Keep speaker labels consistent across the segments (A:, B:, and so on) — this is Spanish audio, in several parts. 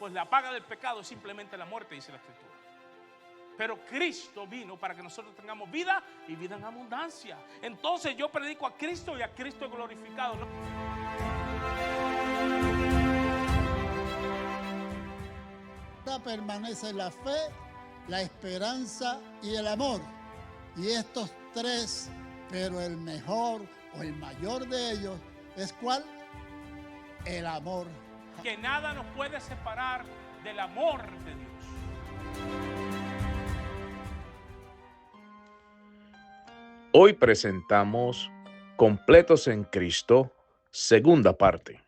A: pues la paga del pecado es simplemente la muerte, dice la Escritura. Pero Cristo vino para que nosotros tengamos vida y vida en abundancia. Entonces yo predico a Cristo y a Cristo glorificado, ¿no?
B: Permanece la fe, la esperanza y el amor. Y estos tres, pero el mejor o el mayor de ellos es ¿cuál? El amor.
A: Que nada nos puede separar del amor de Dios.
C: Hoy presentamos Completos en Cristo, segunda parte.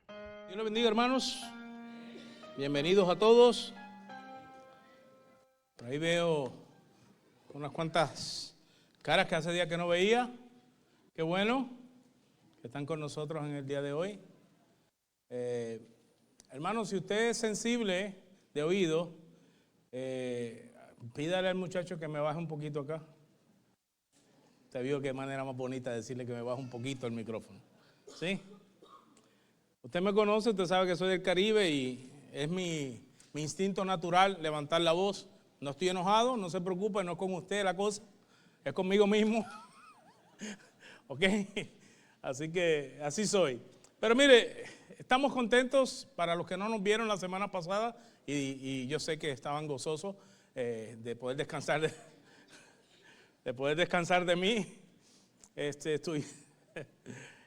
D: Dios los bendiga, hermanos. Bienvenidos a todos. Por ahí veo unas cuantas caras que hace días que no veía. Qué bueno que están con nosotros en el día de hoy. Hermano, si usted es sensible de oído, pídale al muchacho que me baje un poquito acá. Usted vio qué manera más bonita de decirle que me baje un poquito el micrófono. ¿Sí? Usted me conoce, usted sabe que soy del Caribe y es mi instinto natural levantar la voz. No estoy enojado, no se preocupe, no es con usted la cosa, es conmigo mismo. ¿Ok? Así que así soy. Pero mire, estamos contentos para los que no nos vieron la semana pasada y yo sé que estaban gozosos de poder descansar de mí.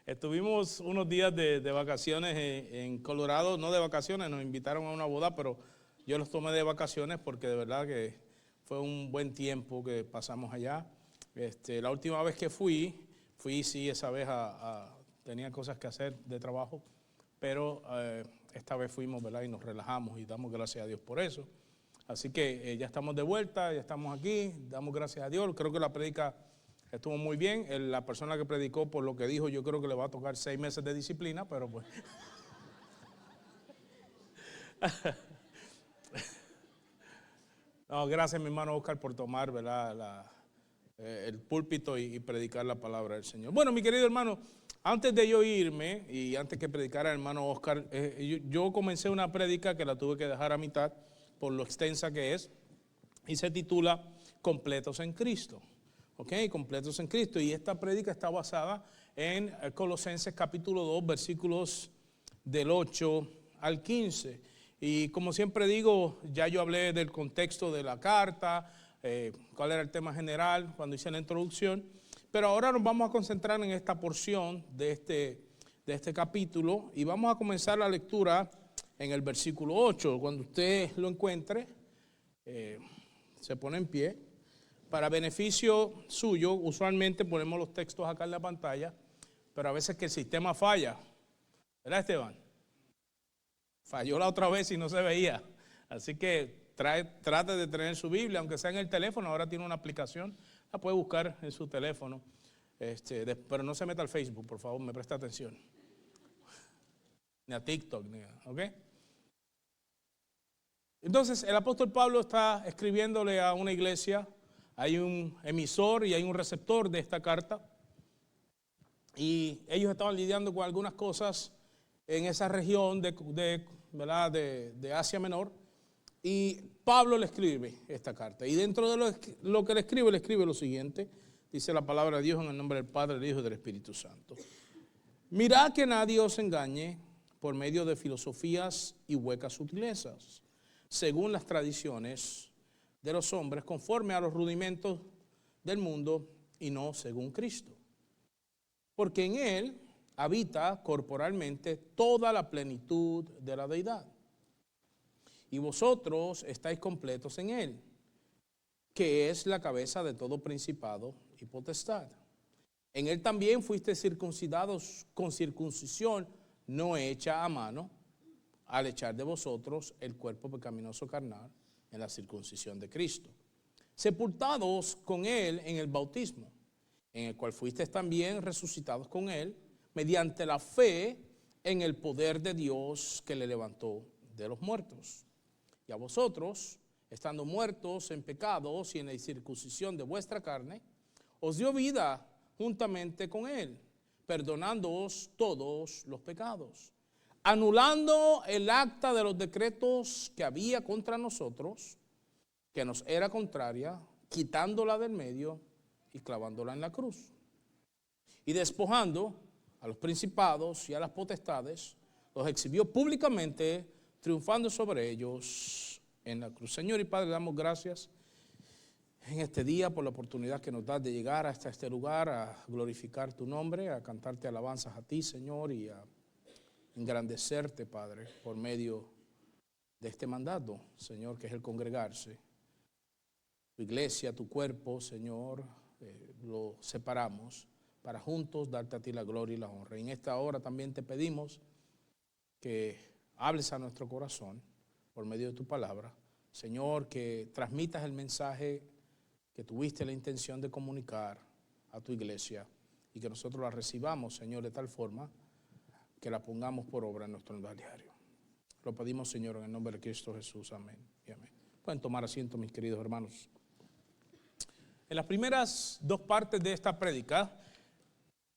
D: Estuvimos unos días de vacaciones en Colorado, no de vacaciones, nos invitaron a una boda, pero yo los tomé de vacaciones porque de verdad que fue un buen tiempo que pasamos allá. La última vez que fui sí, esa vez tenía cosas que hacer de trabajo, pero esta vez fuimos, ¿verdad? Y nos relajamos y damos gracias a Dios por eso. Así que ya estamos de vuelta, ya estamos aquí, damos gracias a Dios. Creo que la prédica estuvo muy bien. La persona que predicó, por lo que dijo, yo creo que le va a tocar 6 meses de disciplina, pero pues... No, gracias mi hermano Oscar por tomar, ¿verdad? El púlpito y predicar la palabra del Señor. Bueno, mi querido hermano, antes de yo irme y antes que predicara el hermano Oscar, yo comencé una prédica que la tuve que dejar a mitad por lo extensa que es y se titula Completos en Cristo. ¿Ok? Completos en Cristo. Y esta prédica está basada en Colosenses capítulo 2, versículos del 8 al 15. Y como siempre digo, ya yo hablé del contexto de la carta, cuál era el tema general cuando hice la introducción, pero ahora nos vamos a concentrar en esta porción de este capítulo y vamos a comenzar la lectura en el versículo 8. Cuando usted lo encuentre, se pone en pie. Para beneficio suyo, usualmente ponemos los textos acá en la pantalla, pero a veces que el sistema falla, ¿verdad, Esteban? Falló la otra vez y no se veía. Así que trate de tener su Biblia, aunque sea en el teléfono. Ahora tiene una aplicación, la puede buscar en su teléfono. Pero no se meta al Facebook, por favor, me presta atención. Ni a TikTok, ¿ok? Entonces, el apóstol Pablo está escribiéndole a una iglesia. Hay un emisor y hay un receptor de esta carta. Y ellos estaban lidiando con algunas cosas en esa región de Asia Menor, y Pablo le escribe esta carta, y dentro de lo que le escribe lo siguiente, dice la palabra de Dios en el nombre del Padre, del Hijo y del Espíritu Santo. Mirad que nadie os engañe por medio de filosofías y huecas sutilezas, según las tradiciones de los hombres, conforme a los rudimentos del mundo y no según Cristo. Porque en Él habita corporalmente toda la plenitud de la deidad. Y vosotros estáis completos en Él, que es la cabeza de todo principado y potestad. En Él también fuisteis circuncidados con circuncisión no hecha a mano, al echar de vosotros el cuerpo pecaminoso carnal en la circuncisión de Cristo. Sepultados con Él en el bautismo, en el cual fuisteis también resucitados con Él, mediante la fe en el poder de Dios que le levantó de los muertos. Y a vosotros, estando muertos en pecados y en la incircuncisión de vuestra carne, os dio vida juntamente con Él, perdonándoos todos los pecados, anulando el acta de los decretos que había contra nosotros, que nos era contraria, quitándola del medio y clavándola en la cruz. Y despojando a los principados y a las potestades, los exhibió públicamente, triunfando sobre ellos en la cruz. Señor y Padre, damos gracias en este día por la oportunidad que nos das de llegar hasta este lugar a glorificar tu nombre, a cantarte alabanzas a ti, Señor, y a engrandecerte, Padre, por medio de este mandato, Señor, que es el congregarse. Tu iglesia, tu cuerpo, Señor, lo separamos para juntos darte a ti la gloria y la honra. Y en esta hora también te pedimos que hables a nuestro corazón por medio de tu palabra. Señor, que transmitas el mensaje que tuviste la intención de comunicar a tu iglesia y que nosotros la recibamos, Señor, de tal forma que la pongamos por obra en nuestro diario. Lo pedimos, Señor, en el nombre de Cristo Jesús. Amén y amén. Pueden tomar asiento, mis queridos hermanos. En las primeras dos partes de esta prédica,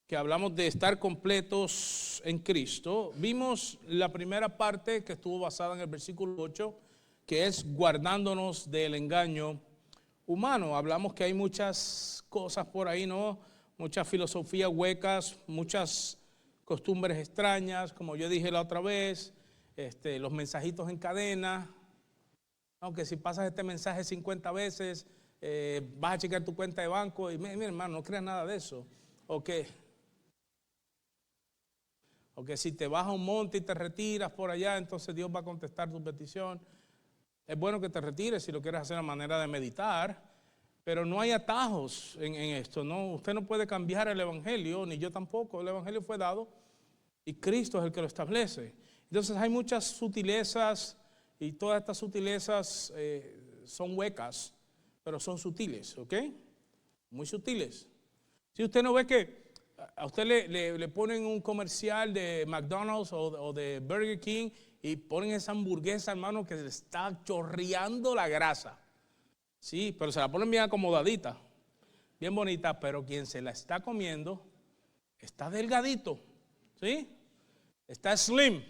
D: que hablamos de estar completos en Cristo, vimos la primera parte que estuvo basada en el versículo 8, que es guardándonos del engaño humano. Hablamos que hay muchas cosas por ahí, ¿no? Muchas filosofías huecas, muchas costumbres extrañas, como yo dije la otra vez, los mensajitos en cadena, aunque si pasas este mensaje 50 veces, vas a checar tu cuenta de banco y mira hermano, no creas nada de eso. O que si te vas a un monte y te retiras por allá, entonces Dios va a contestar tu petición. Es bueno que te retires si lo quieres hacer a manera de meditar, pero no hay atajos en esto, ¿no? Usted no puede cambiar el evangelio, ni yo tampoco. El evangelio fue dado y Cristo es el que lo establece. Entonces hay muchas sutilezas y todas estas sutilezas son huecas, pero son sutiles, ¿ok? Muy sutiles. Si usted no ve que a usted le ponen un comercial de McDonald's o de Burger King y ponen esa hamburguesa, hermano, que le está chorreando la grasa. Sí, pero se la ponen bien acomodadita, bien bonita, pero quien se la está comiendo está delgadito, ¿sí? Está slim.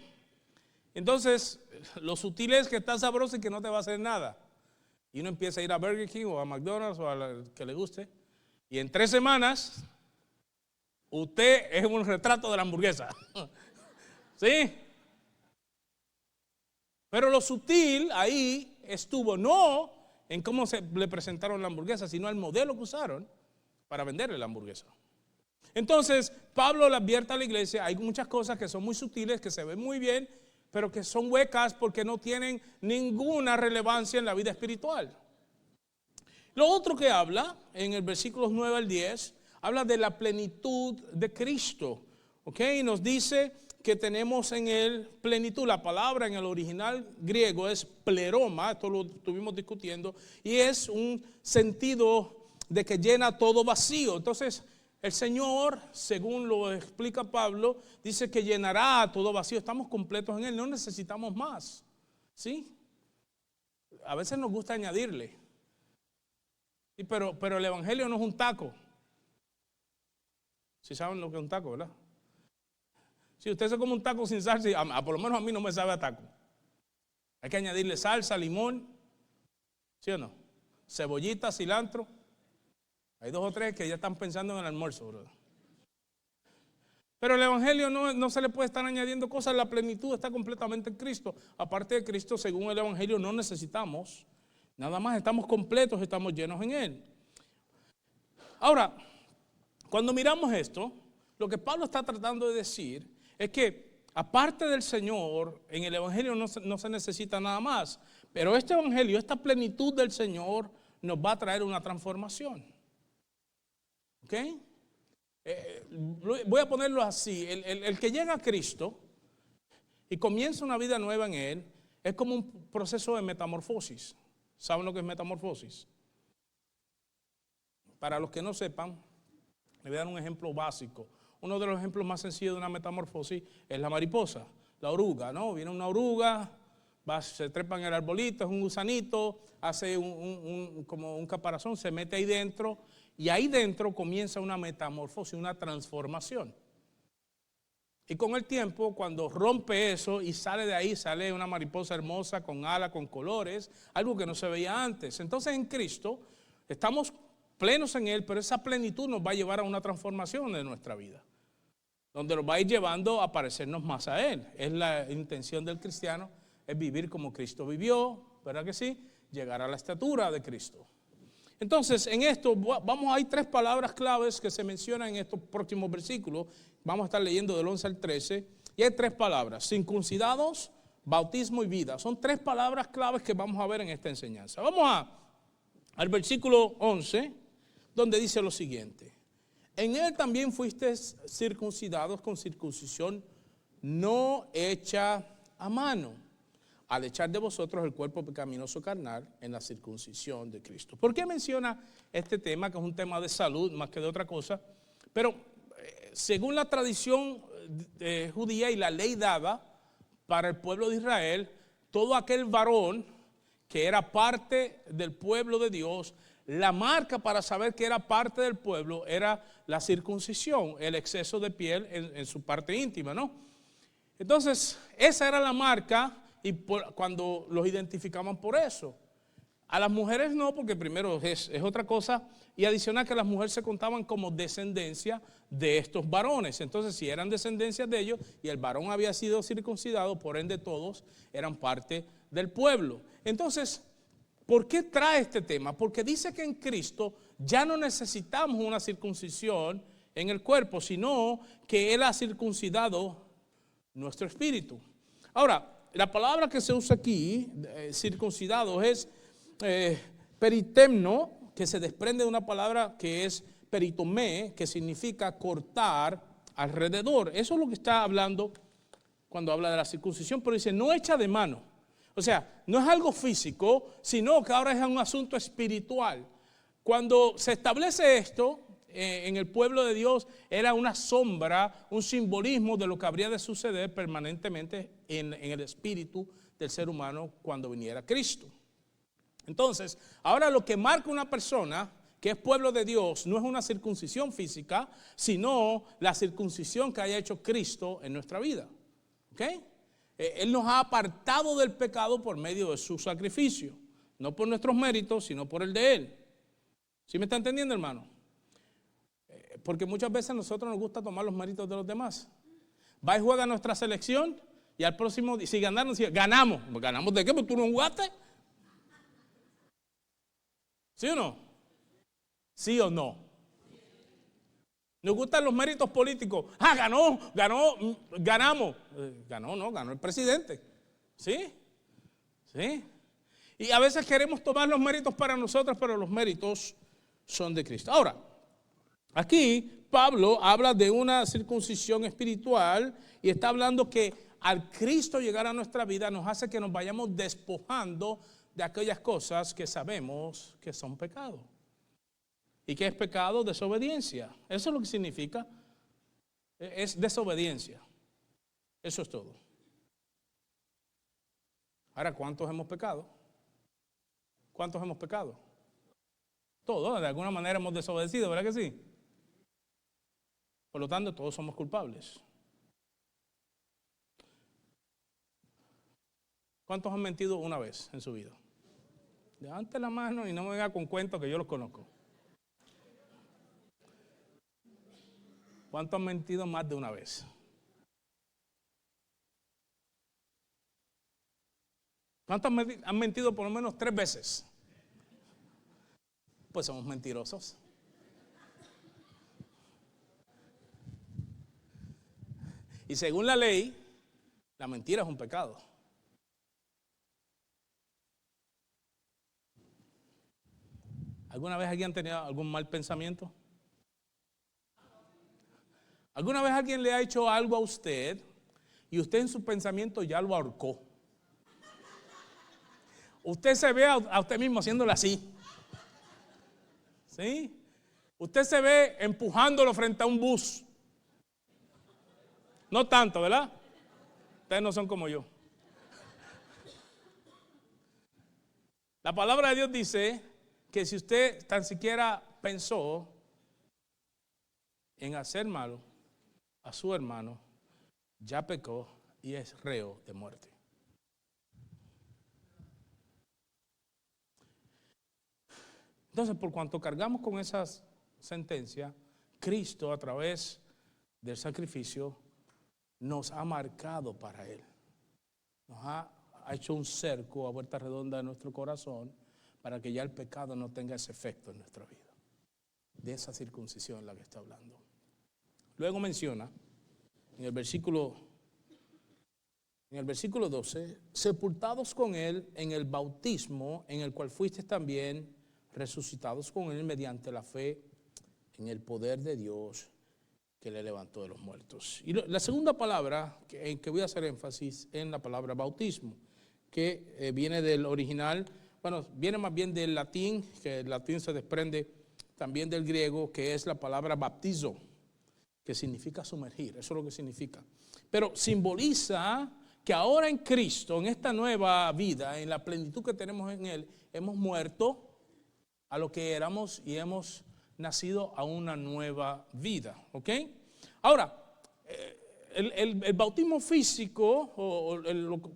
D: Entonces, lo sutil es que está sabroso y que no te va a hacer nada. Y uno empieza a ir a Burger King o a McDonald's o a que le guste. Y en 3 semanas, usted es un retrato de la hamburguesa. ¿Sí? Pero lo sutil ahí estuvo no en cómo se le presentaron la hamburguesa, sino el modelo que usaron para venderle la hamburguesa. Entonces, Pablo le advierte a la iglesia, hay muchas cosas que son muy sutiles, que se ven muy bien, pero que son huecas porque no tienen ninguna relevancia en la vida espiritual. Lo otro que habla, en el versículos 9 al 10, habla de la plenitud de Cristo. ¿Ok? Y nos dice que tenemos en él plenitud. La palabra en el original griego es pleroma, esto lo estuvimos discutiendo, y es un sentido de que llena todo vacío. Entonces, el Señor, según lo explica Pablo, dice que llenará todo vacío. Estamos completos en él, no necesitamos más. ¿Sí? A veces nos gusta añadirle. Sí, pero el evangelio no es un taco. Si saben lo que es un taco, ¿verdad? Si usted se come un taco sin salsa, por lo menos a mí no me sabe a taco. Hay que añadirle salsa, limón, ¿sí o no? Cebollita, cilantro. Hay 2 o 3 que ya están pensando en el almuerzo, bro. Pero el evangelio no se le puede estar añadiendo cosas. La plenitud está completamente en Cristo. Aparte de Cristo, según el evangelio, no necesitamos nada más. Estamos completos, estamos llenos en él. Ahora, cuando miramos esto, lo que Pablo está tratando de decir es que aparte del Señor, en el evangelio no se necesita nada más. Pero este evangelio, esta plenitud del Señor, nos va a traer una transformación. ¿Ok? Voy a ponerlo así. El que llega a Cristo y comienza una vida nueva en él, es como un proceso de metamorfosis. ¿Saben lo que es metamorfosis? Para los que no sepan, le voy a dar un ejemplo básico. Uno de los ejemplos más sencillos de una metamorfosis es la mariposa, la oruga, ¿no? Viene una oruga, se trepa en el arbolito, es un gusanito, hace como un caparazón, se mete ahí dentro y ahí dentro comienza una metamorfosis, una transformación. Y con el tiempo, cuando rompe eso y sale de ahí, sale una mariposa hermosa con alas, con colores, algo que no se veía antes. Entonces en Cristo estamos plenos en Él, pero esa plenitud nos va a llevar a una transformación de nuestra vida, donde nos va a ir llevando a parecernos más a Él. Es la intención del cristiano, es vivir como Cristo vivió, ¿verdad que sí? Llegar a la estatura de Cristo. Entonces, en esto, hay 3 palabras claves que se mencionan en estos próximos versículos. Vamos a estar leyendo del 11 al 13. Y hay 3 palabras: circuncidados, bautismo y vida. Son 3 palabras claves que vamos a ver en esta enseñanza. Vamos al versículo 11, donde dice lo siguiente: en él también fuisteis circuncidados con circuncisión no hecha a mano, al echar de vosotros el cuerpo pecaminoso carnal en la circuncisión de Cristo. ¿Por qué menciona este tema, que es un tema de salud más que de otra cosa? Pero según la tradición judía y la ley dada para el pueblo de Israel, todo aquel varón que era parte del pueblo de Dios, la marca para saber que era parte del pueblo era la circuncisión, el exceso de piel en su parte íntima, ¿no? Entonces, esa era la marca. Y cuando los identificaban por eso. A las mujeres no, porque primero es otra cosa, y adicional que las mujeres se contaban como descendencia de estos varones. Entonces, si eran descendencias de ellos y el varón había sido circuncidado, por ende todos eran parte del pueblo. Entonces, ¿por qué trae este tema? Porque dice que en Cristo ya no necesitamos una circuncisión en el cuerpo, sino que Él ha circuncidado nuestro espíritu. Ahora, la palabra que se usa aquí, circuncidados, es peritemno, que se desprende de una palabra que es peritomé, que significa cortar alrededor. Eso es lo que está hablando cuando habla de la circuncisión, pero dice no hecha de mano. O sea, no es algo físico, sino que ahora es un asunto espiritual. Cuando se establece esto en el pueblo de Dios, era una sombra, un simbolismo de lo que habría de suceder permanentemente en el espíritu del ser humano cuando viniera Cristo. Entonces, ahora lo que marca una persona que es pueblo de Dios no es una circuncisión física, sino la circuncisión que haya hecho Cristo en nuestra vida. ¿Ok? Él nos ha apartado del pecado por medio de su sacrificio, no por nuestros méritos, sino por el de Él. ¿Sí me está entendiendo, hermano? Porque muchas veces a nosotros nos gusta tomar los méritos de los demás. Va y juega nuestra selección y al próximo, si ganaron, si ganamos. ¿Ganamos de qué? Porque tú no jugaste. ¿Sí o no? ¿Sí o no? Nos gustan los méritos políticos. Ganamos. Ganó el presidente. ¿Sí? ¿Sí? Y a veces queremos tomar los méritos para nosotros, pero los méritos son de Cristo. Ahora, aquí Pablo habla de una circuncisión espiritual y está hablando que al Cristo llegar a nuestra vida nos hace que nos vayamos despojando de aquellas cosas que sabemos que son pecado. ¿Y qué es pecado? Desobediencia. Eso es lo que significa. Es desobediencia. Eso es todo. Ahora, ¿cuántos hemos pecado? ¿Cuántos hemos pecado? Todos, de alguna manera hemos desobedecido, ¿verdad que sí? Por lo tanto, todos somos culpables. ¿Cuántos han mentido una vez en su vida? Levante la mano y no me venga con cuentos que yo los conozco. ¿Cuántos han mentido más de una vez? ¿Cuántos han mentido por lo menos 3 veces? Pues somos mentirosos. Y según la ley, la mentira es un pecado. ¿Alguna vez alguien ha tenido algún mal pensamiento? ¿Alguna vez alguien le ha hecho algo a usted y usted en su pensamiento ya lo ahorcó? Usted se ve a usted mismo haciéndolo así. ¿Sí? Usted se ve empujándolo frente a un bus. No tanto, ¿verdad? Ustedes no son como yo. La palabra de Dios dice que si usted tan siquiera pensó en hacer malo a su hermano, ya pecó y es reo de muerte. Entonces, por cuanto cargamos con esas sentencias, Cristo a través del sacrificio nos ha marcado para Él. Nos ha hecho un cerco a vuelta redonda en nuestro corazón para que ya el pecado no tenga ese efecto en nuestra vida. De esa circuncisión en la que está hablando. Luego menciona en el versículo 12, sepultados con Él en el bautismo en el cual fuiste también resucitados con Él mediante la fe en el poder de Dios que le levantó de los muertos. Y la segunda palabra en que voy a hacer énfasis en la palabra bautismo, que viene del original, bueno, viene más bien del latín, que el latín se desprende también del griego, que es la palabra baptizo, que significa sumergir, eso es lo que significa. Pero simboliza que ahora en Cristo, en esta nueva vida, en la plenitud que tenemos en Él, hemos muerto a lo que éramos y hemos nacido a una nueva vida, ¿ok? Ahora, el bautismo físico,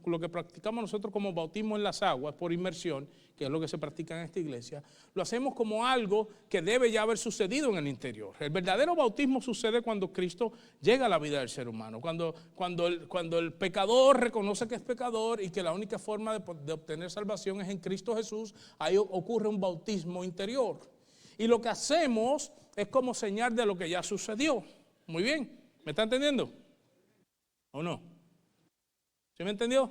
D: lo que practicamos nosotros como bautismo en las aguas por inmersión, que es lo que se practica en esta iglesia, lo hacemos como algo que debe ya haber sucedido en el interior. El verdadero bautismo sucede cuando Cristo llega a la vida del ser humano, cuando el pecador reconoce que es pecador y que la única forma de obtener salvación es en Cristo Jesús. Ahí ocurre un bautismo interior. Y lo que hacemos es como señal de lo que ya sucedió. Muy bien, ¿me está entendiendo? ¿O no? ¿Sí me entendió?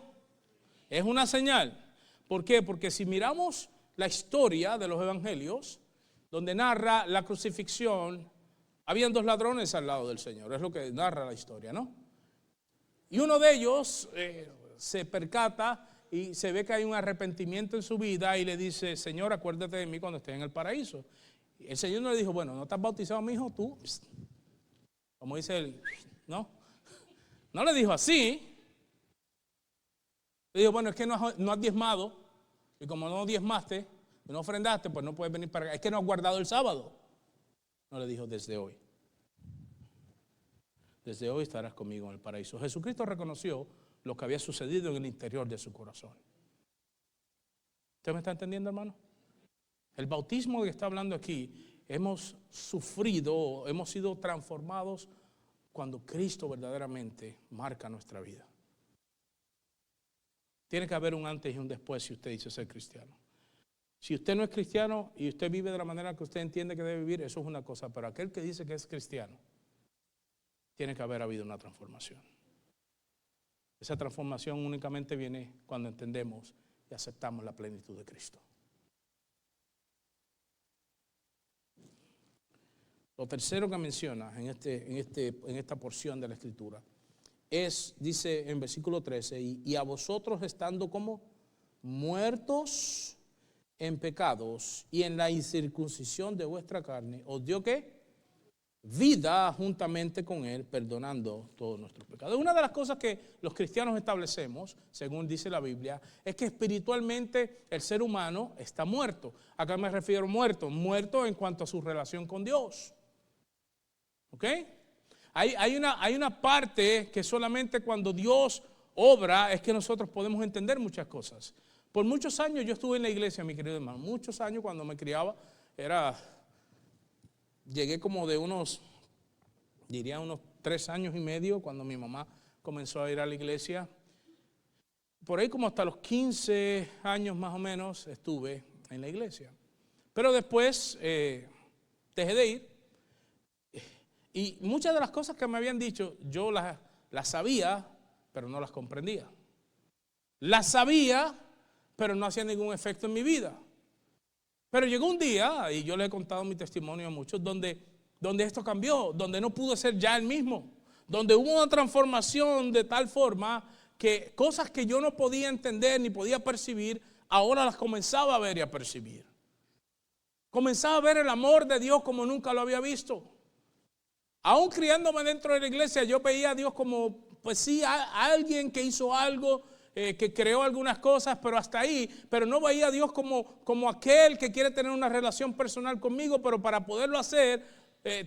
D: Es una señal. ¿Por qué? Porque si miramos la historia de los evangelios, donde narra la crucifixión, habían 2 ladrones al lado del Señor. Es lo que narra la historia, ¿no? Y uno de ellos se percata y se ve que hay un arrepentimiento en su vida y le dice: Señor, acuérdate de mí cuando estés en el paraíso. El Señor no le dijo: bueno, ¿no estás bautizado, mi hijo? Tú, como dice él, ¿no? No le dijo así. Le dijo: bueno, es que no has diezmado, y como no diezmaste, no ofrendaste, pues no puedes venir para acá. Es que no has guardado el sábado. No le dijo: desde hoy estarás conmigo en el paraíso. Jesucristo reconoció lo que había sucedido en el interior de su corazón. ¿Usted me está entendiendo, hermano? El bautismo que está hablando aquí, hemos sufrido, hemos sido transformados cuando Cristo verdaderamente marca nuestra vida. Tiene que haber un antes y un después si usted dice ser cristiano. Si usted no es cristiano y usted vive de la manera que usted entiende que debe vivir, eso es una cosa. Pero aquel que dice que es cristiano, tiene que haber habido una transformación. Esa transformación únicamente viene cuando entendemos y aceptamos la plenitud de Cristo. Lo tercero que menciona en esta porción de la Escritura es, dice en versículo 13, y a vosotros estando como muertos en pecados y en la incircuncisión de vuestra carne, os dio ¿qué? Vida juntamente con Él, perdonando todos nuestros pecados. Una de las cosas que los cristianos establecemos, según dice la Biblia, es que espiritualmente el ser humano está muerto. Acá me refiero muerto en cuanto a su relación con Dios. ¿Ok? Hay una parte que solamente cuando Dios obra es que nosotros podemos entender muchas cosas. Por muchos años yo estuve en la iglesia, mi querido hermano. Muchos años cuando me criaba, llegué como de unos 3 años y medio cuando mi mamá comenzó a ir a la iglesia. Por ahí como hasta los 15 años más o menos estuve en la iglesia. Pero después dejé de ir. Y muchas de las cosas que me habían dicho, yo las sabía, pero no las comprendía. Las sabía, pero no hacía ningún efecto en mi vida. Pero llegó un día, y yo le he contado mi testimonio a muchos, donde esto cambió, donde no pude ser ya el mismo, donde hubo una transformación de tal forma que cosas que yo no podía entender ni podía percibir, ahora las comenzaba a ver y a percibir. Comenzaba a ver el amor de Dios como nunca lo había visto. Aún criándome dentro de la iglesia, yo veía a Dios como, pues sí, a alguien que hizo algo, que creó algunas cosas, pero hasta ahí. Pero no veía a Dios como aquel que quiere tener una relación personal conmigo, pero para poderlo hacer,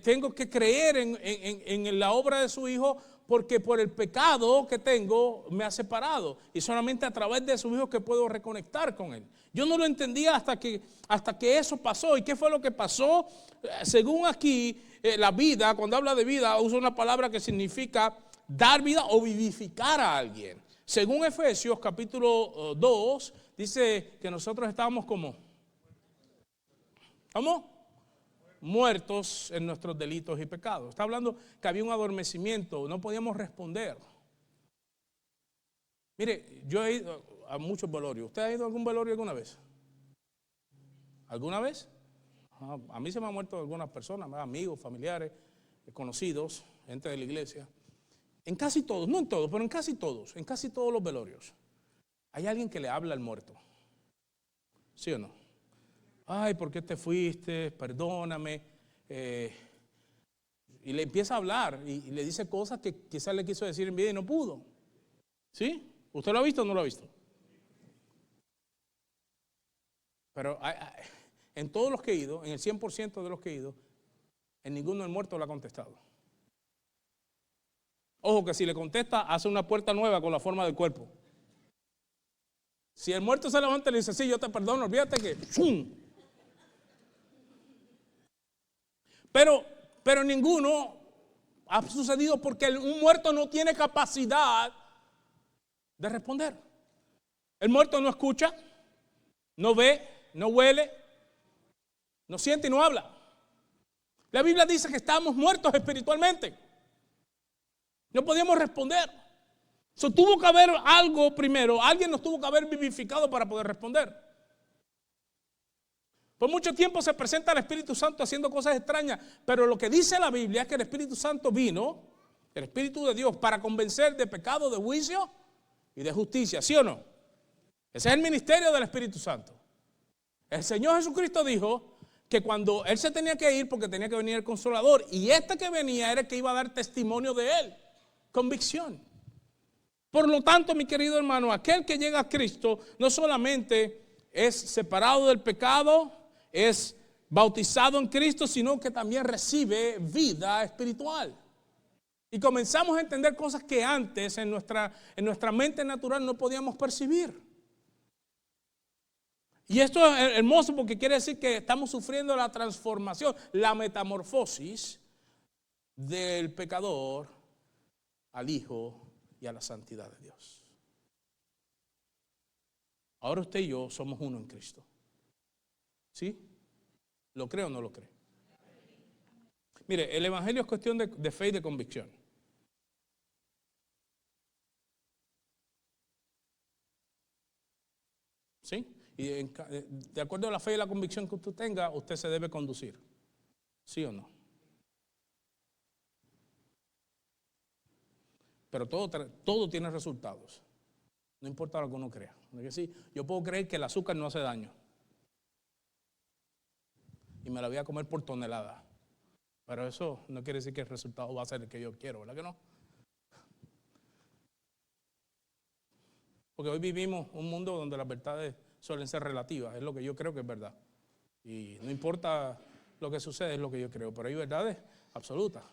D: tengo que creer en la obra de su Hijo porque por el pecado que tengo me ha separado. Y solamente a través de su Hijo que puedo reconectar con Él. Yo no lo entendía hasta que eso pasó. ¿Y qué fue lo que pasó? Según aquí, la vida, cuando habla de vida, usa una palabra que significa dar vida o vivificar a alguien. Según Efesios capítulo 2, dice que nosotros estábamos como... ¿Cómo? Muertos en nuestros delitos y pecados. Está hablando que había un adormecimiento, no podíamos responder. Mire, yo he ido a muchos velorios. ¿Usted ha ido a algún velorio alguna vez? ¿Alguna vez? A mí se me han muerto algunas personas, amigos, familiares, conocidos, gente de la iglesia. En casi todos, no en todos, pero en casi todos los velorios, hay alguien que le habla al muerto. ¿Sí o no? Ay, ¿por qué te fuiste? Perdóname. Y le empieza a hablar y le dice cosas que quizás le quiso decir en vida y no pudo. ¿Sí? ¿Usted lo ha visto o no lo ha visto? Pero en todos los que he ido, en el 100% de los que he ido, en ninguno el muerto le ha contestado. Ojo que si le contesta, hace una puerta nueva con la forma del cuerpo. Si el muerto se levanta y le dice, sí, yo te perdono, olvídate que... ¡Fum! Pero ninguno ha sucedido porque un muerto no tiene capacidad de responder. El muerto no escucha, no ve, no huele, no siente y no habla. La Biblia dice que estamos muertos espiritualmente. No podíamos responder. Tuvo que haber algo primero, alguien nos tuvo que haber vivificado para poder responder. Por mucho tiempo se presenta el Espíritu Santo haciendo cosas extrañas, pero lo que dice la Biblia es que el Espíritu Santo vino, el Espíritu de Dios, para convencer de pecado, de juicio y de justicia, ¿sí o no? Ese es el ministerio del Espíritu Santo. El Señor Jesucristo dijo que cuando Él se tenía que ir porque tenía que venir el Consolador, y este que venía era el que iba a dar testimonio de Él, convicción. Por lo tanto, mi querido hermano, aquel que llega a Cristo no solamente es separado del pecado, es bautizado en Cristo, sino que también recibe vida espiritual. Y comenzamos a entender cosas que antes en nuestra mente natural no podíamos percibir. Y esto es hermoso porque quiere decir que estamos sufriendo la transformación, la metamorfosis del pecador al Hijo y a la santidad de Dios. Ahora usted y yo somos uno en Cristo. ¿Sí? ¿Lo cree o no lo cree? Mire, el evangelio es cuestión de fe y de convicción. ¿Sí? Y de acuerdo a la fe y la convicción que usted tenga, usted se debe conducir. ¿Sí o no? Pero todo tiene resultados. No importa lo que uno crea. Sí, yo puedo creer que el azúcar no hace daño. Y me la voy a comer por tonelada. Pero eso no quiere decir que el resultado va a ser el que yo quiero, ¿verdad que no? Porque hoy vivimos un mundo donde las verdades suelen ser relativas. Es lo que yo creo que es verdad. Y no importa lo que sucede, es lo que yo creo. Pero hay verdades absolutas.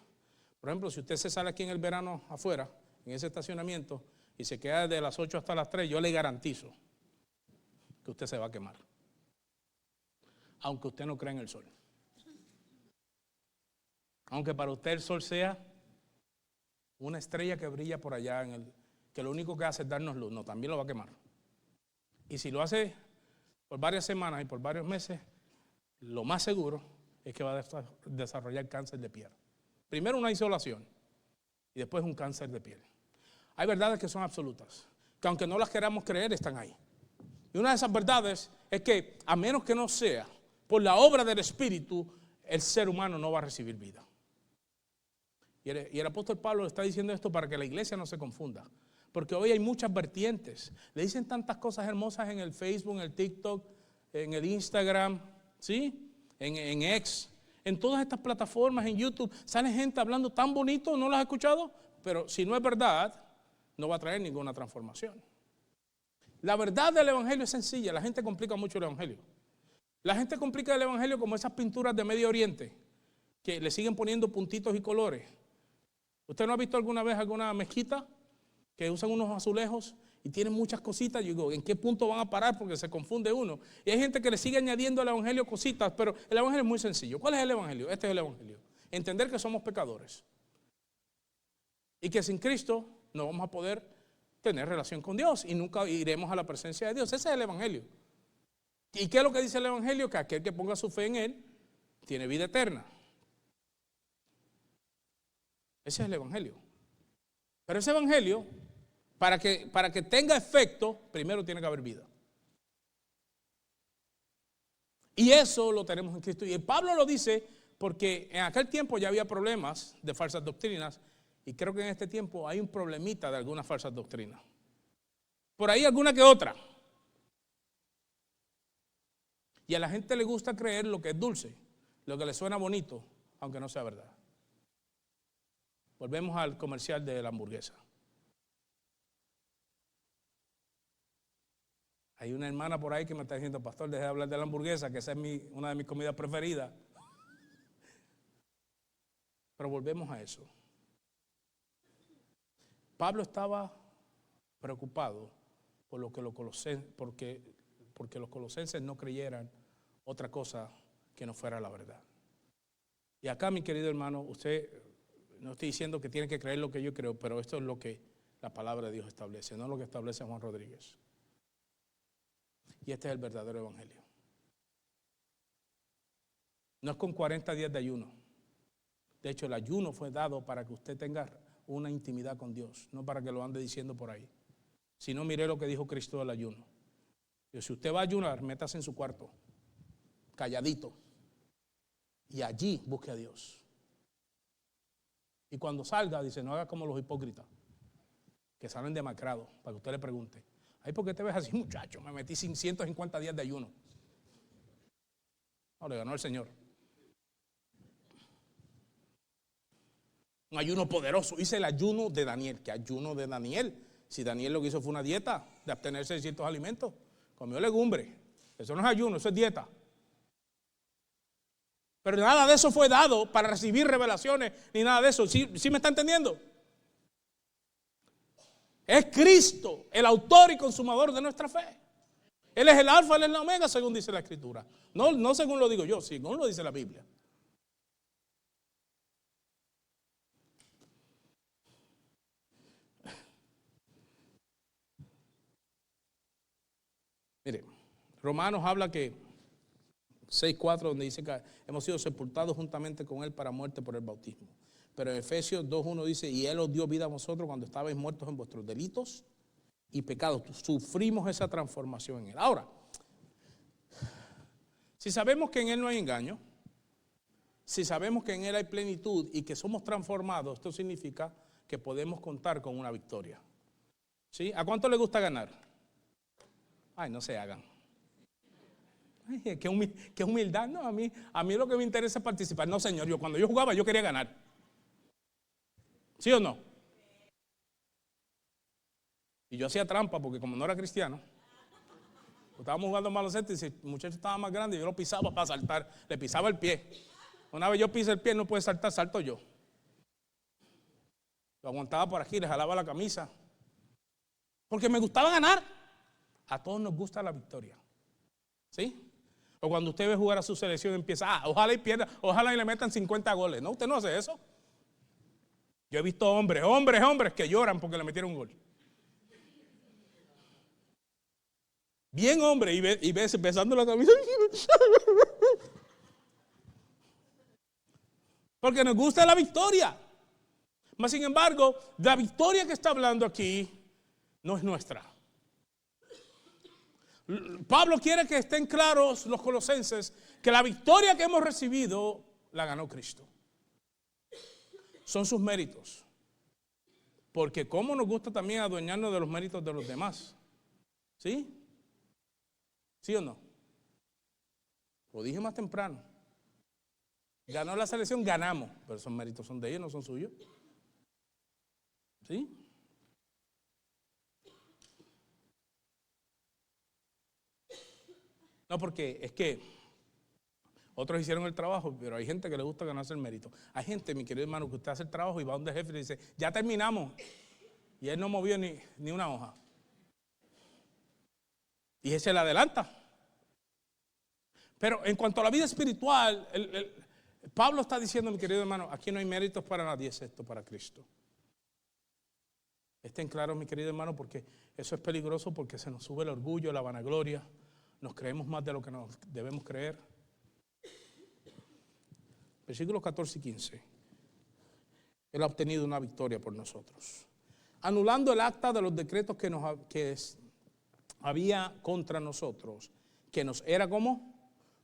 D: Por ejemplo, si usted se sale aquí en el verano afuera, en ese estacionamiento, y se queda desde las 8 hasta las 3, yo le garantizo que usted se va a quemar. Aunque usted no crea en el sol. Aunque para usted el sol sea una estrella que brilla por allá, que lo único que hace es darnos luz. No, también lo va a quemar. Y si lo hace por varias semanas y por varios meses, lo más seguro es que va a desarrollar cáncer de piel. Primero una insolación y después un cáncer de piel. Hay verdades que son absolutas, que aunque no las queramos creer, están ahí. Y una de esas verdades es que a menos que no sea por la obra del Espíritu, el ser humano no va a recibir vida. Y el apóstol Pablo está diciendo esto para que la iglesia no se confunda. Porque hoy hay muchas vertientes. Le dicen tantas cosas hermosas en el Facebook, en el TikTok, en el Instagram, ¿sí? En X, en todas estas plataformas, en YouTube. Sale gente hablando tan bonito, ¿no lo has escuchado? Pero si no es verdad, no va a traer ninguna transformación. La verdad del evangelio es sencilla. La gente complica mucho el evangelio. La gente complica el evangelio como esas pinturas de Medio Oriente, que le siguen poniendo puntitos y colores. ¿Usted no ha visto alguna vez alguna mezquita que usan unos azulejos y tienen muchas cositas? Yo digo, ¿en qué punto van a parar? Porque se confunde uno. Y hay gente que le sigue añadiendo al evangelio cositas, pero el evangelio es muy sencillo. ¿Cuál es el evangelio? Este es el evangelio. Entender que somos pecadores y que sin Cristo no vamos a poder tener relación con Dios y nunca iremos a la presencia de Dios. Ese es el evangelio. ¿Y qué es lo que dice el evangelio? Que aquel que ponga su fe en Él tiene vida eterna. Ese es el evangelio. Pero ese evangelio, para que tenga efecto, primero tiene que haber vida. Y eso lo tenemos en Cristo. Y Pablo lo dice porque en aquel tiempo ya había problemas de falsas doctrinas. Y creo que en este tiempo hay un problemita de algunas falsas doctrinas. Por ahí alguna que otra. Y a la gente le gusta creer lo que es dulce, lo que le suena bonito, aunque no sea verdad. Volvemos al comercial de la hamburguesa. Hay una hermana por ahí que me está diciendo, pastor, deje de hablar de la hamburguesa, que esa es una de mis comidas preferidas. Pero volvemos a eso. Pablo estaba preocupado por lo que porque los colosenses no creyeran otra cosa que no fuera la verdad. Y acá, mi querido hermano, usted, no estoy diciendo que tiene que creer lo que yo creo, pero esto es lo que la palabra de Dios establece, no lo que establece Juan Rodríguez. Y este es el verdadero evangelio. No es con 40 días de ayuno. De hecho, el ayuno fue dado para que usted tenga una intimidad con Dios, no para que lo ande diciendo por ahí. Si no, mire lo que dijo Cristo del ayuno. Y si usted va a ayunar, métase en su cuarto, calladito, y allí busque a Dios. Y cuando salga, dice, no haga como los hipócritas, que salen demacrados, para que usted le pregunte, ay, ¿por qué te ves así, muchacho? Me metí 150 días de ayuno. No, le ganó el Señor. Un ayuno poderoso. Hice el ayuno de Daniel. ¿Qué ayuno de Daniel? Si Daniel lo que hizo fue una dieta de abstenerse de ciertos alimentos. Comió legumbre. Eso no es ayuno, eso es dieta. Pero nada de eso fue dado para recibir revelaciones, ni nada de eso. ¿Sí me está entendiendo? Es Cristo, el autor y consumador de nuestra fe. Él es el alfa, Él es la omega, según dice la Escritura. No según lo digo yo, según lo dice la Biblia. Mire, Romanos habla que 6:4, donde dice que hemos sido sepultados juntamente con Él para muerte por el bautismo. Pero en Efesios 2:1 dice, y Él os dio vida a vosotros cuando estabais muertos en vuestros delitos y pecados. Sufrimos esa transformación en Él. Ahora, si sabemos que en Él no hay engaño, si sabemos que en Él hay plenitud y que somos transformados, esto significa que podemos contar con una victoria. ¿Sí? ¿A cuánto le gusta ganar? Ay, no se hagan. Ay, qué humildad. No, a mí lo que me interesa es participar. No, señor, cuando yo jugaba yo quería ganar. ¿Sí o no? Y yo hacía trampa porque como no era cristiano, estábamos jugando baloncesto y si el muchacho estaba más grande, yo lo pisaba para saltar, le pisaba el pie. Una vez yo pisé el pie, no puede saltar, salto yo. Lo aguantaba por aquí, le jalaba la camisa. Porque me gustaba ganar. A todos nos gusta la victoria. ¿Sí? O cuando usted ve jugar a su selección empieza, ojalá y pierda, ojalá y le metan 50 goles. No, usted no hace eso. Yo he visto hombres que lloran porque le metieron un gol. Bien hombre, y ves besando la camisa. Porque nos gusta la victoria. Mas sin embargo, la victoria que está hablando aquí no es nuestra. Pablo quiere que estén claros los colosenses que la victoria que hemos recibido la ganó Cristo. Son sus méritos. Porque cómo nos gusta también adueñarnos de los méritos de los demás. ¿Sí? ¿Sí o no? Lo dije más temprano. Ganó la selección, ganamos. Pero esos méritos son de ellos, no son suyos. ¿Sí? No, porque es que Otros hicieron el trabajo, pero hay gente que le gusta ganarse el mérito. Hay gente, mi querido hermano, que usted hace el trabajo y va donde el jefe y le dice, ya terminamos. Y él no movió ni una hoja. Y se le adelanta. Pero en cuanto a la vida espiritual, Pablo está diciendo, mi querido hermano, aquí no hay méritos para nadie excepto para Cristo. Estén claros, mi querido hermano, porque eso es peligroso, porque se nos sube el orgullo, la vanagloria. Nos creemos más de lo que nos debemos creer. Versículos 14 y 15. Él ha obtenido una victoria por nosotros, anulando el acta de los decretos que había contra nosotros, que nos era como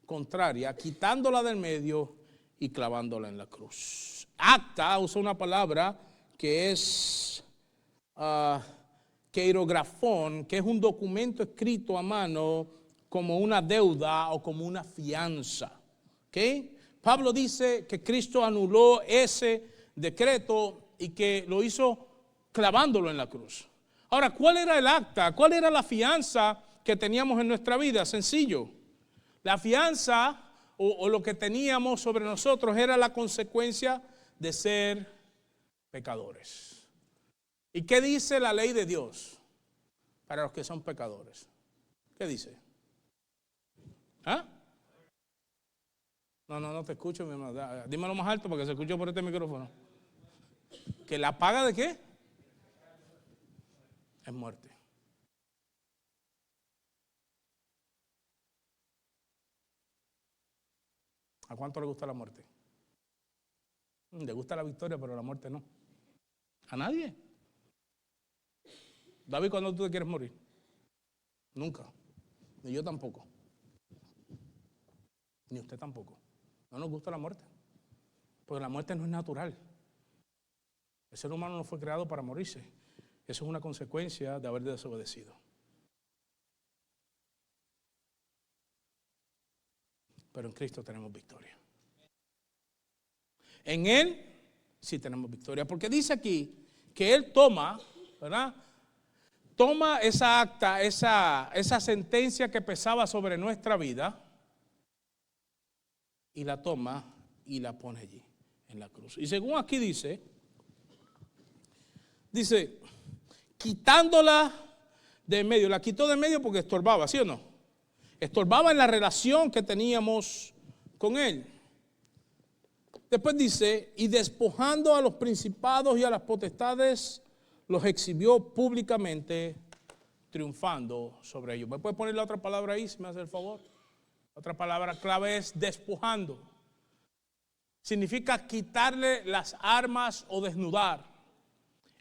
D: contraria, quitándola del medio y clavándola en la cruz. Acta usa una palabra que es keirografón, que es un documento escrito a mano como una deuda o como una fianza. ¿Okay? Pablo dice que Cristo anuló ese decreto y que lo hizo clavándolo en la cruz. Ahora, ¿cuál era el acta? ¿Cuál era la fianza que teníamos en nuestra vida? Sencillo. La fianza o lo que teníamos sobre nosotros era la consecuencia de ser pecadores. ¿Y qué dice la ley de Dios para los que son pecadores? ¿Qué dice? ¿Ah? No te escucho, mi hermano. Dímelo más alto para que se escuche por este micrófono. ¿Que la paga de qué? Es muerte. ¿A cuánto le gusta la muerte? Le gusta la victoria, pero la muerte no. ¿A nadie? David, ¿cuándo tú te quieres morir? Nunca. Ni yo tampoco. Ni usted tampoco. No nos gusta la muerte. Porque la muerte no es natural. El ser humano no fue creado para morirse. Eso es una consecuencia de haber desobedecido. Pero en Cristo tenemos victoria. En Él sí tenemos victoria. Porque dice aquí que Él toma, ¿verdad? Toma esa acta, esa sentencia que pesaba sobre nuestra vida y la toma y la pone allí en la cruz. Y según aquí dice, quitándola de en medio. La quitó de en medio porque estorbaba, ¿sí o no? Estorbaba en la relación que teníamos con Él. Después dice, y despojando a los principados y a las potestades, los exhibió públicamente, triunfando sobre ellos. ¿Me puede poner la otra palabra ahí, si me hace el favor? Otra palabra clave es despojando. Significa quitarle las armas o desnudar.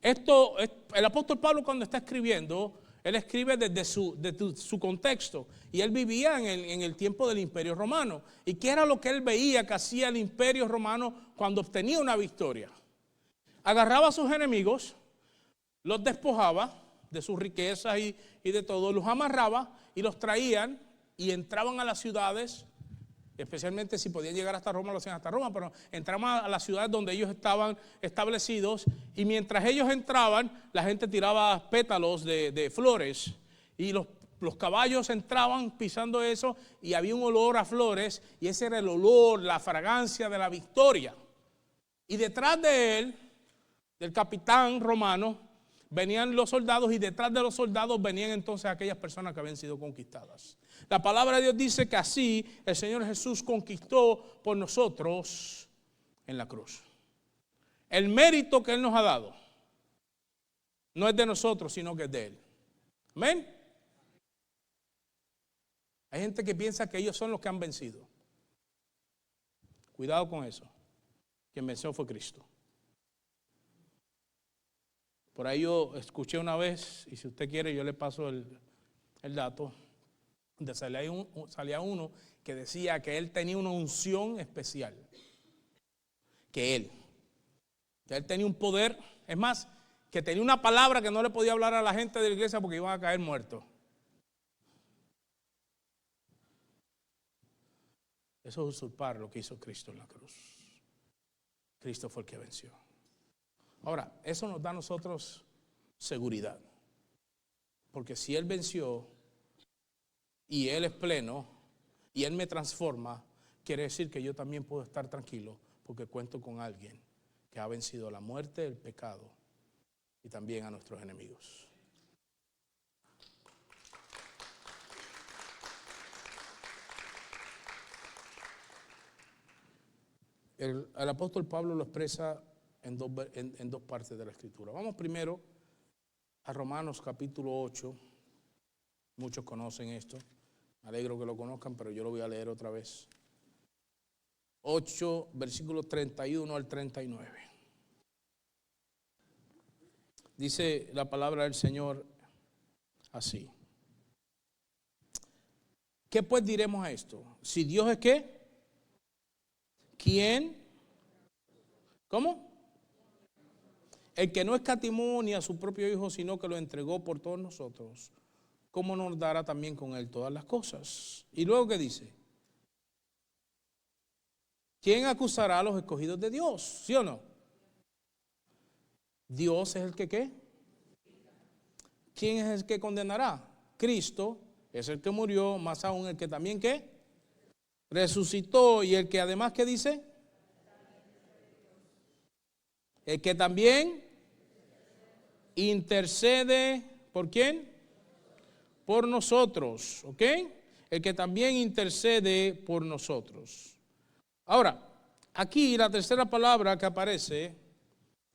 D: Esto, el apóstol Pablo cuando está escribiendo, él escribe desde su contexto. Y él vivía en el tiempo del Imperio Romano. ¿Y qué era lo que él veía que hacía el Imperio Romano cuando obtenía una victoria? Agarraba a sus enemigos, los despojaba de sus riquezas y de todo, los amarraba y los traían y entraban a las ciudades, especialmente si podían llegar hasta Roma, lo hacían hasta Roma, pero entraban a las ciudades donde ellos estaban establecidos y mientras ellos entraban, la gente tiraba pétalos de flores y los caballos entraban pisando eso y había un olor a flores y ese era el olor, la fragancia de la victoria. Y detrás de él, del capitán romano, venían los soldados y detrás de los soldados venían entonces aquellas personas que habían sido conquistadas. La palabra de Dios dice que así el Señor Jesús conquistó por nosotros en la cruz. El mérito que Él nos ha dado no es de nosotros, sino que es de Él. Amén. Hay gente que piensa que ellos son los que han vencido. Cuidado con eso. Quien venció fue Cristo. Por ahí yo escuché una vez, y si usted quiere yo le paso el dato, donde salía uno que decía que él tenía una unción especial. Que él tenía un poder, es más, que tenía una palabra que no le podía hablar a la gente de la iglesia porque iban a caer muertos. Eso es usurpar lo que hizo Cristo en la cruz. Cristo fue el que venció. Ahora, eso nos da a nosotros seguridad. Porque si Él venció y Él es pleno y Él me transforma, quiere decir que yo también puedo estar tranquilo porque cuento con alguien que ha vencido la muerte, el pecado y también a nuestros enemigos. El apóstol Pablo lo expresa en dos partes de la Escritura. Vamos primero a Romanos capítulo 8. Muchos conocen esto. Me alegro que lo conozcan, pero yo lo voy a leer otra vez. 8, versículos 31 al 39. Dice la palabra del Señor así. ¿Qué pues diremos a esto? Si Dios es ¿qué? ¿Quién? ¿Cómo? El que no escatimó ni a su propio Hijo, sino que lo entregó por todos nosotros, ¿cómo nos dará también con él todas las cosas? Y luego, ¿qué dice? ¿Quién acusará a los escogidos de Dios? ¿Sí o no? Dios es el que ¿qué? ¿Quién es el que condenará? Cristo es el que murió, más aún el que también ¿qué? Resucitó, y el que además ¿qué dice? El que también intercede, ¿por quién? Por nosotros, ¿ok? El que también intercede por nosotros. Ahora, aquí la tercera palabra que aparece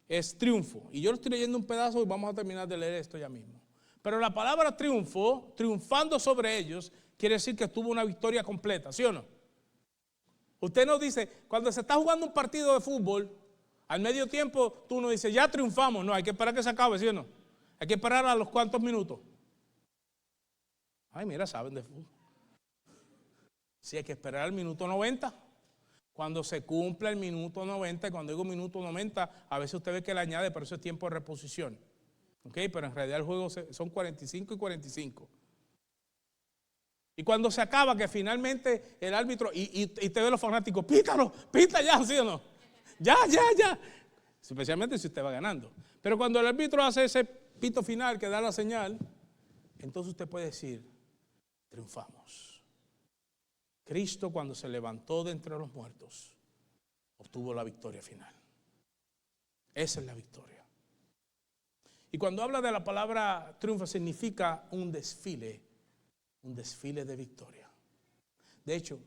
D: es triunfo. Y yo lo estoy leyendo un pedazo y vamos a terminar de leer esto ya mismo. Pero la palabra triunfo, triunfando sobre ellos, quiere decir que tuvo una victoria completa, ¿sí o no? Usted no dice, cuando se está jugando un partido de fútbol, al medio tiempo tú no dices, ya triunfamos. No, hay que esperar que se acabe, ¿sí o no? Hay que esperar a los cuantos minutos. Ay, mira, saben de fútbol. Sí, hay que esperar al minuto 90. Cuando se cumpla el minuto 90, y cuando digo minuto 90, a veces usted ve que le añade, pero eso es tiempo de reposición. ¿Ok? Pero en realidad el juego son 45 y 45. Y cuando se acaba, que finalmente el árbitro, y te ve los fanáticos, pítalo, pita ya, ¿sí o no? Ya. Especialmente si usted va ganando. Pero cuando el árbitro hace ese pito final que da la señal, entonces usted puede decir, triunfamos. Cristo, cuando se levantó de entre los muertos, obtuvo la victoria final. Esa es la victoria. Y cuando habla de la palabra triunfo, significa un desfile de victoria. De hecho,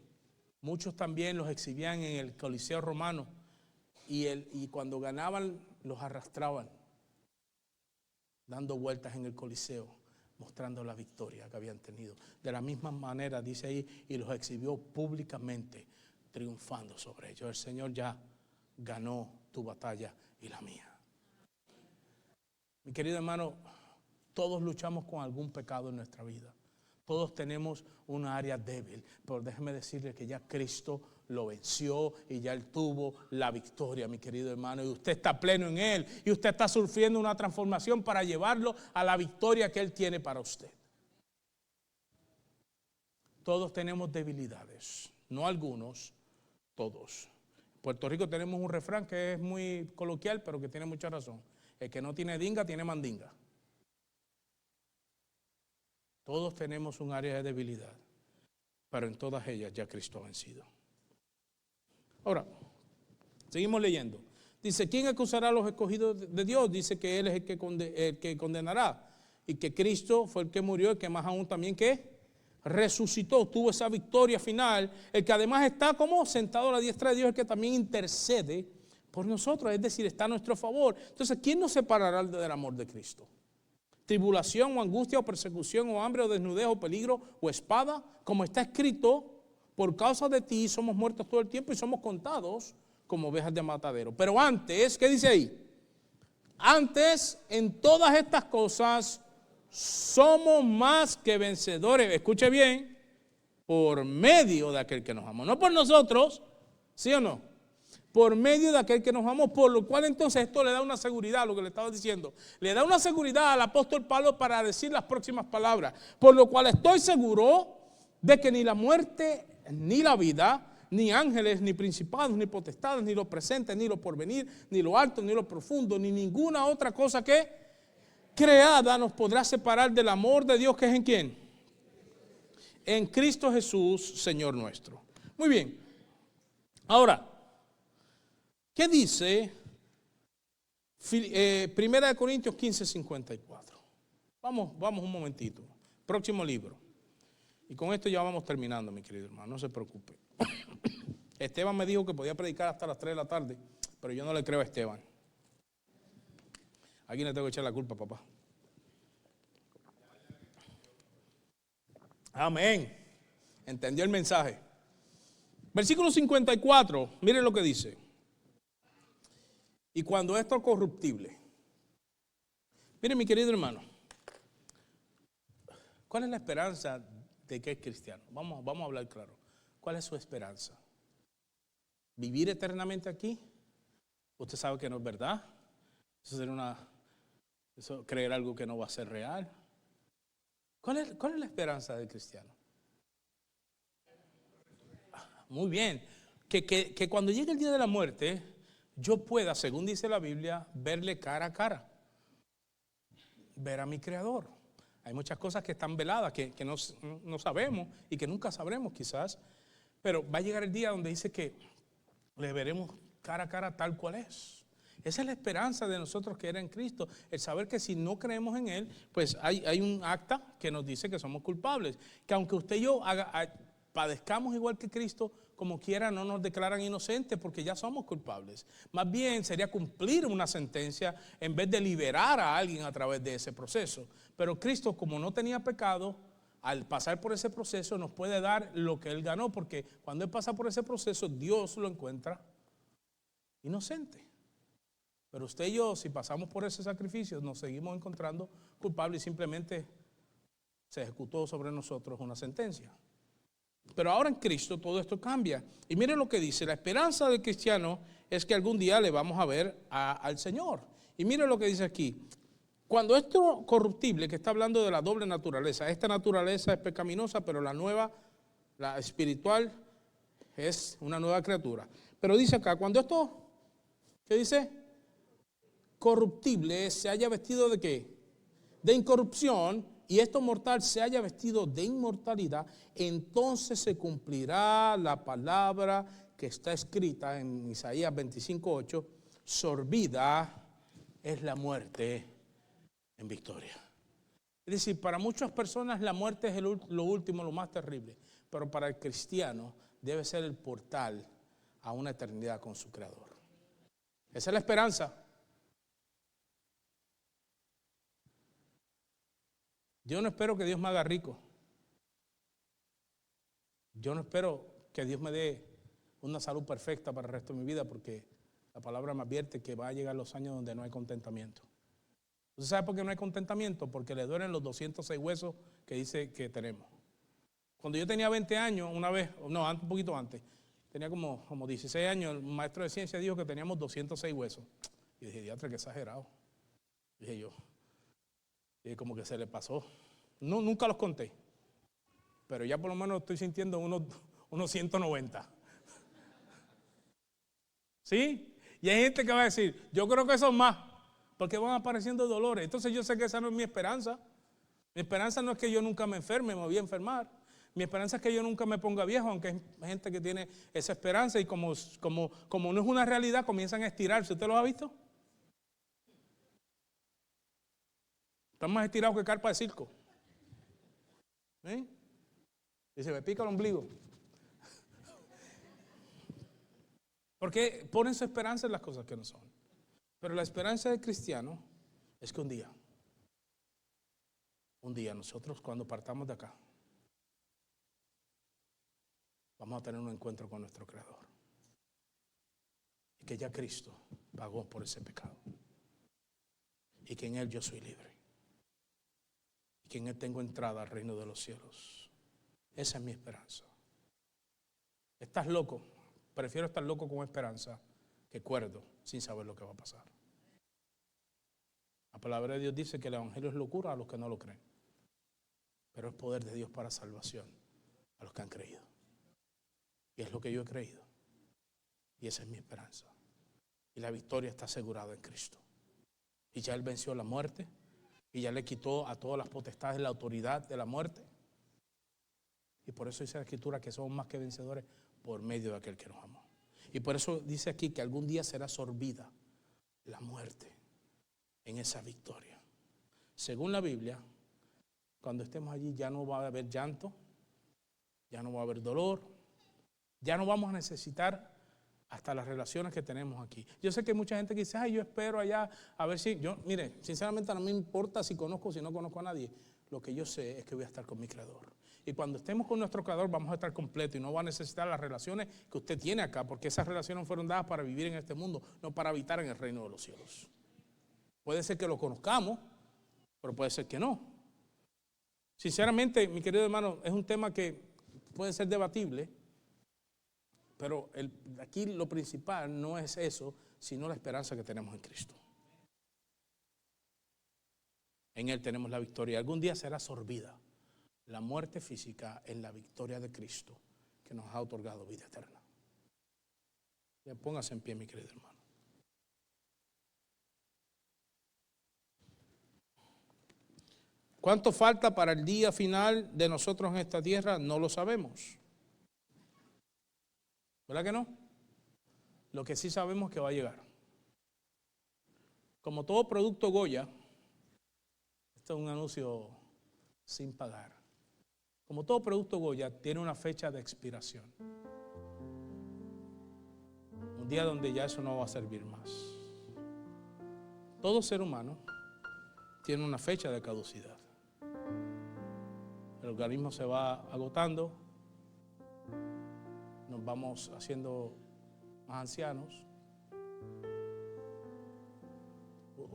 D: muchos también los exhibían en el Coliseo Romano y cuando ganaban los arrastraban, dando vueltas en el Coliseo, mostrando la victoria que habían tenido. De la misma manera, dice ahí, y los exhibió públicamente, triunfando sobre ellos. El Señor ya ganó tu batalla y la mía. Mi querido hermano, todos luchamos con algún pecado en nuestra vida. Todos tenemos una área débil, pero déjeme decirle que ya Cristo lo venció y ya Él tuvo la victoria, mi querido hermano. Y usted está pleno en Él y usted está sufriendo una transformación para llevarlo a la victoria que Él tiene para usted. Todos tenemos debilidades, no algunos, todos. En Puerto Rico tenemos un refrán que es muy coloquial, pero que tiene mucha razón. El que no tiene dinga, tiene mandinga. Todos tenemos un área de debilidad, pero en todas ellas ya Cristo ha vencido. Ahora, seguimos leyendo. Dice, ¿quién acusará a los escogidos de Dios? Dice que Él es el que condenará. Y que Cristo fue el que murió, el que más aún también que resucitó, tuvo esa victoria final. El que además está como sentado a la diestra de Dios, el que también intercede por nosotros, es decir, está a nuestro favor. Entonces, ¿quién nos separará del amor de Cristo? Tribulación o angustia o persecución o hambre o desnudez o peligro o espada, como está escrito, por causa de ti somos muertos todo el tiempo y somos contados como ovejas de matadero. Pero antes, ¿qué dice ahí? Antes, en todas estas cosas, somos más que vencedores. Escuche bien, por medio de aquel que nos amó. No por nosotros, ¿sí o no? Por medio de aquel que nos amó, por lo cual entonces esto le da una seguridad a lo que le estaba diciendo. Le da una seguridad al apóstol Pablo para decir las próximas palabras. Por lo cual estoy seguro de que ni la muerte, ni la vida, ni ángeles, ni principados, ni potestades, ni lo presente, ni lo porvenir, ni lo alto, ni lo profundo, ni ninguna otra cosa que creada nos podrá separar del amor de Dios que es en ¿quién? En Cristo Jesús, Señor nuestro. Muy bien. Ahora, ¿qué dice 1 Corintios 15:54? Vamos un momentito. Próximo libro. Y con esto ya vamos terminando, mi querido hermano, no se preocupe. Esteban me dijo que podía predicar hasta las 3 de la tarde, pero yo no le creo a Esteban. ¿A quién le tengo que echar la culpa, papá? Amén. Entendió el mensaje. Versículo 54, miren lo que dice. Y cuando esto es corruptible. Miren, mi querido hermano, ¿cuál es la esperanza de que es cristiano? Vamos a hablar claro. ¿Cuál es su esperanza? ¿Vivir eternamente aquí? Usted sabe que no es verdad. Eso creer algo que no va a ser real. ¿Cuál es la esperanza del cristiano? Muy bien. Que cuando llegue el día de la muerte, yo pueda, según dice la Biblia, verle cara a cara. Ver a mi Creador. Hay muchas cosas que están veladas, que no sabemos y que nunca sabremos quizás. Pero va a llegar el día donde dice que le veremos cara a cara tal cual es. Esa es la esperanza de nosotros que era en Cristo. El saber que si no creemos en Él, pues hay un acta que nos dice que somos culpables. Que aunque usted y yo padezcamos igual que Cristo, como quiera no nos declaran inocentes porque ya somos culpables. Más bien sería cumplir una sentencia en vez de liberar a alguien a través de ese proceso. Pero Cristo, como no tenía pecado, al pasar por ese proceso nos puede dar lo que Él ganó, porque cuando Él pasa por ese proceso, Dios lo encuentra inocente. Pero usted y yo, si pasamos por ese sacrificio, nos seguimos encontrando culpables y simplemente se ejecutó sobre nosotros una sentencia. Pero ahora en Cristo todo esto cambia. Y miren lo que dice, la esperanza del cristiano es que algún día le vamos a ver al Señor. Y miren lo que dice aquí. Cuando esto corruptible, que está hablando de la doble naturaleza, esta naturaleza es pecaminosa, pero la nueva, la espiritual, es una nueva criatura. Pero dice acá, cuando esto, ¿qué dice? Corruptible se haya vestido de ¿qué? De incorrupción, y esto mortal se haya vestido de inmortalidad, entonces se cumplirá la palabra que está escrita en Isaías 25:8, sorbida es la muerte en victoria. Es decir, para muchas personas la muerte es lo último, lo más terrible, pero para el cristiano debe ser el portal a una eternidad con su Creador. Esa es la esperanza. Yo no espero que Dios me haga rico. Yo no espero que Dios me dé una salud perfecta para el resto de mi vida, porque la palabra me advierte que va a llegar los años donde no hay contentamiento. ¿Usted sabe por qué no hay contentamiento? Porque le duelen los 206 huesos que dice que tenemos. Cuando yo tenía 20 años, una vez, no, un poquito antes, tenía como 16 años, el maestro de ciencia dijo que teníamos 206 huesos. Y dije, diatre, qué exagerado. Dije yo. Y como que se le pasó. No, nunca los conté. Pero ya por lo menos estoy sintiendo unos 190. ¿Sí? Y hay gente que va a decir, yo creo que son más, porque van apareciendo dolores. Entonces yo sé que esa no es mi esperanza. Mi esperanza no es que yo nunca me enferme, me voy a enfermar. Mi esperanza es que yo nunca me ponga viejo, aunque hay gente que tiene esa esperanza y como no es una realidad, comienzan a estirarse. ¿Usted lo ha visto? Están más estirados que carpa de circo. ¿Sí? Y se me pica el ombligo. Porque ponen su esperanza en las cosas que no son. Pero la esperanza del cristiano es que un día nosotros cuando partamos de acá, vamos a tener un encuentro con nuestro Creador. Y que ya Cristo pagó por ese pecado. Y que en Él yo soy libre. Y que en Él tengo entrada al reino de los cielos. Esa es mi esperanza. ¿Estás loco? Prefiero estar loco con esperanza que cuerdo sin saber lo que va a pasar. La palabra de Dios dice que el evangelio es locura a los que no lo creen. Pero es poder de Dios para salvación a los que han creído. Y es lo que yo he creído. Y esa es mi esperanza. Y la victoria está asegurada en Cristo. Y ya Él venció la muerte. Y ya le quitó a todas las potestades la autoridad de la muerte. Y por eso dice la Escritura que somos más que vencedores por medio de aquel que nos amó. Y por eso dice aquí que algún día será sorbida la muerte en esa victoria. Según la Biblia, cuando estemos allí ya no va a haber llanto, ya no va a haber dolor, ya no vamos a necesitar hasta las relaciones que tenemos aquí. Yo sé que hay mucha gente que dice, ay, yo espero allá a ver si, mire, sinceramente no me importa si conozco o si no conozco a nadie. Lo que yo sé es que voy a estar con mi Creador. Y cuando estemos con nuestro Creador vamos a estar completos y no va a necesitar las relaciones que usted tiene acá, porque esas relaciones fueron dadas para vivir en este mundo, no para habitar en el reino de los cielos. Puede ser que lo conozcamos, pero puede ser que no. Sinceramente, mi querido hermano, es un tema que puede ser debatible, pero aquí lo principal no es eso, sino la esperanza que tenemos en Cristo. En Él tenemos la victoria. Algún día será sorbida la muerte física en la victoria de Cristo, que nos ha otorgado vida eterna. Póngase en pie, mi querido hermano. ¿Cuánto falta para el día final de nosotros en esta tierra? No lo sabemos. ¿Verdad que no? Lo que sí sabemos es que va a llegar. Como todo producto Goya, esto es un anuncio sin pagar. Como todo producto Goya, tiene una fecha de expiración. Un día donde ya eso no va a servir más. Todo ser humano tiene una fecha de caducidad. El organismo se va agotando, nos vamos haciendo más ancianos.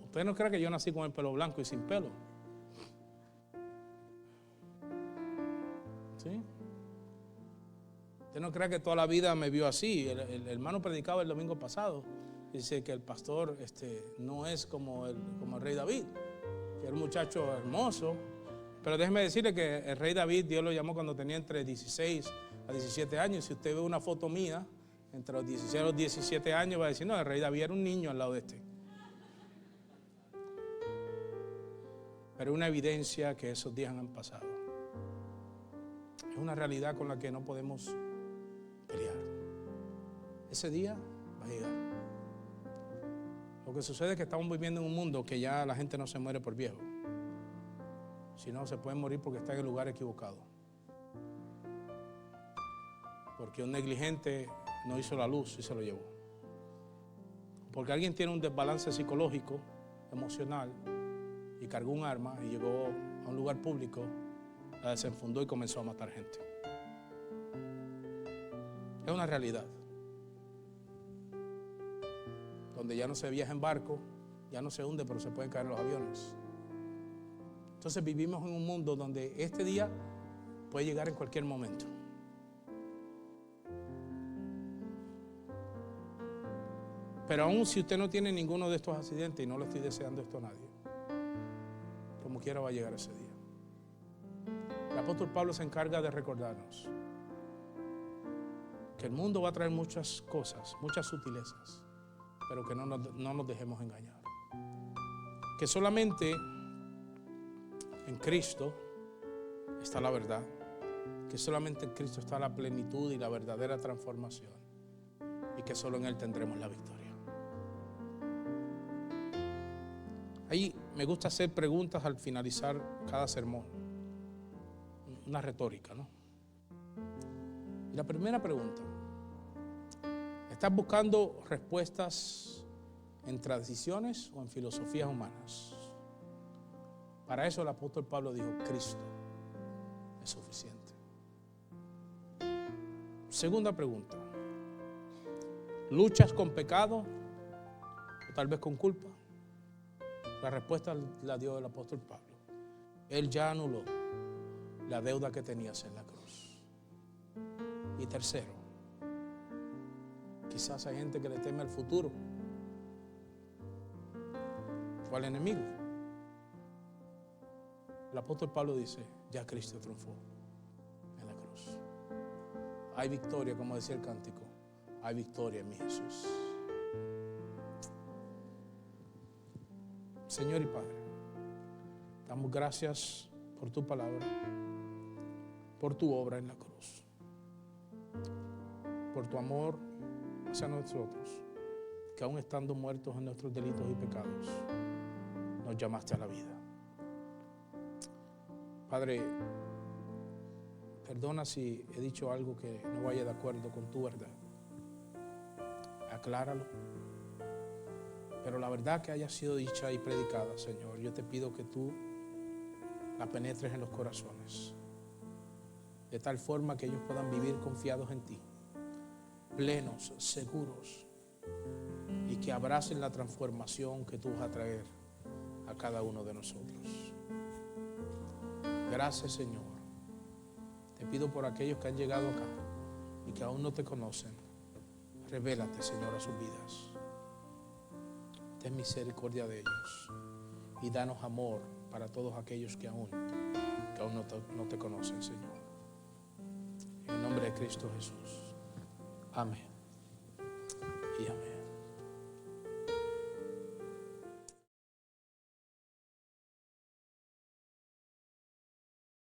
D: Usted no cree que yo nací con el pelo blanco y sin pelo. ¿Sí? Usted no cree que toda la vida me vio así. El hermano predicaba el domingo pasado. Dice que el pastor no es como el rey David, que era un muchacho hermoso. Pero déjeme decirle que el rey David, Dios lo llamó cuando tenía entre 16 a 17 años. Si usted ve una foto mía, entre los 16 y los 17 años, va a decir, no, el rey David era un niño al lado de este. Pero una evidencia que esos días han pasado. Es una realidad con la que no podemos pelear. Ese día va a llegar. Lo que sucede es que estamos viviendo en un mundo que ya la gente no se muere por viejo. Si no, se pueden morir porque está en el lugar equivocado. Porque un negligente no hizo la luz y se lo llevó. Porque alguien tiene un desbalance psicológico, emocional, y cargó un arma y llegó a un lugar público, la desenfundó y comenzó a matar gente. Es una realidad. Donde ya no se viaja en barco, ya no se hunde, pero se pueden caer los aviones. Entonces vivimos en un mundo donde este día puede llegar en cualquier momento. Pero aún si usted no tiene ninguno de estos accidentes, y no le estoy deseando esto a nadie, como quiera va a llegar ese día. El apóstol Pablo se encarga de recordarnos que el mundo va a traer muchas cosas, muchas sutilezas, pero que no nos dejemos engañar. Que solamente en Cristo está la verdad, que solamente en Cristo está la plenitud y la verdadera transformación, y que solo en Él tendremos la victoria. Ahí me gusta hacer preguntas al finalizar cada sermón, una retórica, ¿no? Y la primera pregunta: ¿estás buscando respuestas en tradiciones o en filosofías humanas? Para eso el apóstol Pablo dijo, Cristo es suficiente. Segunda pregunta: ¿luchas con pecado o tal vez con culpa? La respuesta la dio el apóstol Pablo. Él ya anuló la deuda que tenías en la cruz. Y tercero, quizás hay gente que le teme al futuro o al enemigo. El apóstol Pablo dice, ya Cristo triunfó en la cruz. Hay victoria, como decía el cántico, hay victoria en mi Jesús. Señor y Padre, damos gracias por tu palabra, por tu obra en la cruz, por tu amor, hacia nosotros, que aún estando muertos en nuestros delitos y pecados, nos llamaste a la vida. Padre, perdona si he dicho algo que no vaya de acuerdo con tu verdad. Acláralo. Pero la verdad que haya sido dicha y predicada, Señor, yo te pido que tú la penetres en los corazones, de tal forma que ellos puedan vivir confiados en ti, plenos, seguros, y que abracen la transformación que tú vas a traer a cada uno de nosotros. Gracias, Señor. Te pido por aquellos que han llegado acá y que aún no te conocen. Revélate, Señor, a sus vidas. Ten misericordia de ellos y danos amor para todos aquellos que aún no te conocen, Señor. En el nombre de Cristo Jesús. Amén y amén.